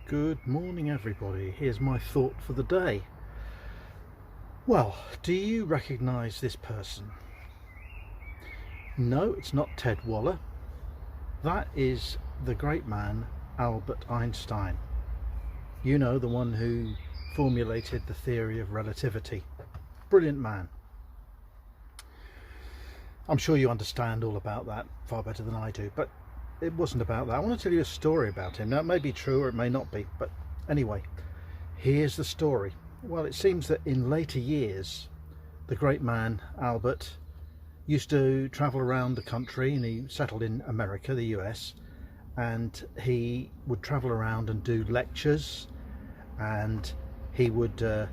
Good morning, everybody. Here's my thought for the day. Well, do you recognise this person? No, it's not Ted Waller. That is the great man Albert Einstein. You know, the one who formulated the theory of relativity. Brilliant man. I'm sure you understand all about that far better than I do, but it wasn't about that. I want to tell you a story about him. Now, it may be true or it may not be, but anyway, here's the story. Well, it seems that in later years, the great man Albert used to travel around the country, and he settled in America, the US, and he would travel around and do lectures, and he would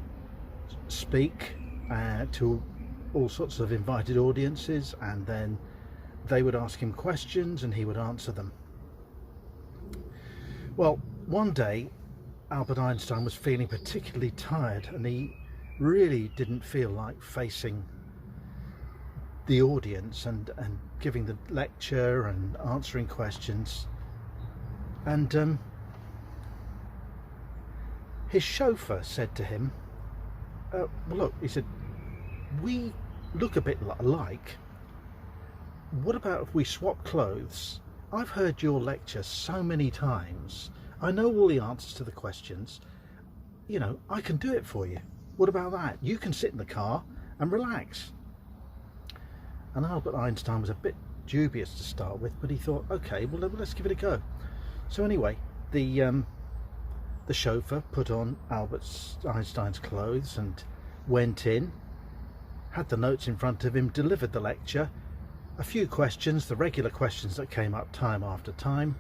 speak to all sorts of invited audiences, and then they would ask him questions and he would answer them. Well, one day Albert Einstein was feeling particularly tired, and he really didn't feel like facing the audience and giving the lecture and answering questions. And his chauffeur said to him, well, look, he said, we look a bit alike. What about if we swap clothes? I've heard your lecture so many times. I know all the answers to the questions. You know, I can do it for you. What about that? You can sit in the car and relax. And Albert Einstein was a bit dubious to start with, but he thought, okay, well, let's give it a go. So anyway, the chauffeur put on Albert Einstein's clothes and went in, had the notes in front of him, delivered the lecture, a few questions, the regular questions that came up time after time,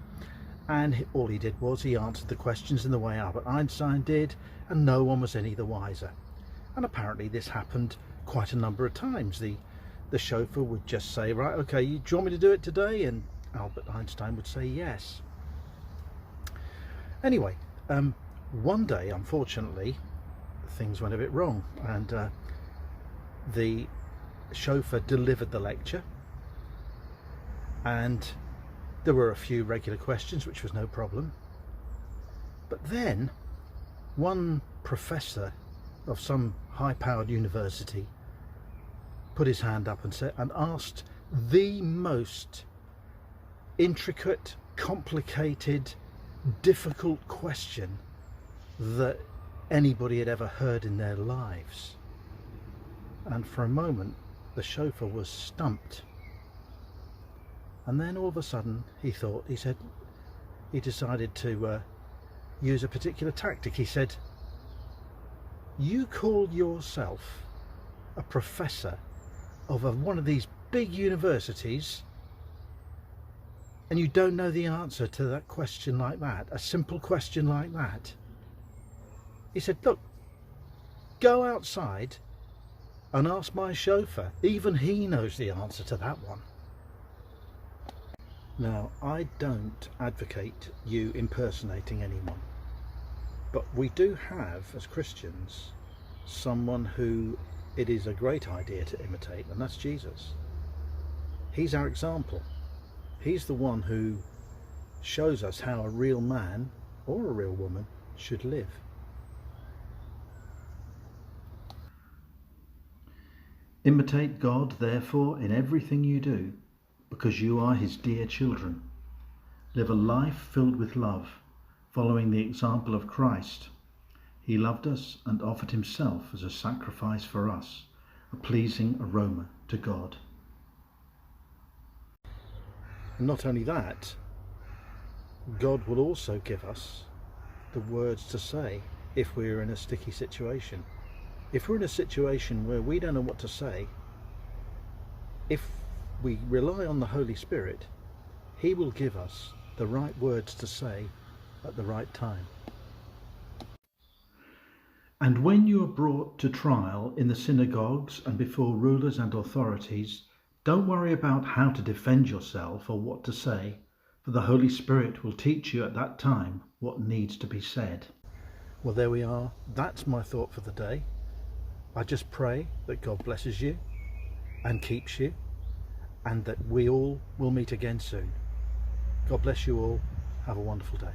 and all he did was he answered the questions in the way Albert Einstein did, and no one was any the wiser. And apparently this happened quite a number of times. The chauffeur would just say, right, okay, do you want me to do it today? And Albert Einstein would say yes. Anyway, one day, unfortunately, things went a bit wrong, and the chauffeur delivered the lecture, and there were a few regular questions, which was no problem. But then one professor of some high-powered university put his hand up and asked the most intricate, complicated, difficult question that anybody had ever heard in their lives. And for a moment the chauffeur was stumped. And then all of a sudden he decided to use a particular tactic. He said, you call yourself a professor of one of these big universities, and you don't know the answer to that question like that, a simple question like that. He said, look, go outside and ask my chauffeur. Even he knows the answer to that one. Now, I don't advocate you impersonating anyone, but we do have, as Christians, someone who it is a great idea to imitate, and that's Jesus. He's our example. He's the one who shows us how a real man or a real woman should live. Imitate God, therefore, in everything you do, because you are his dear children. Live a life filled with love, following the example of Christ. He loved us and offered himself as a sacrifice for us, a pleasing aroma to God. And not only that, God will also give us the words to say if we're in a sticky situation. If we're in a situation where we don't know what to say, if we rely on the Holy Spirit, he will give us the right words to say at the right time. And when you are brought to trial in the synagogues and before rulers and authorities, don't worry about how to defend yourself or what to say, for the Holy Spirit will teach you at that time what needs to be said. Well, there we are. That's my thought for the day. I just pray that God blesses you and keeps you, and that we all will meet again soon. God bless you all. Have a wonderful day.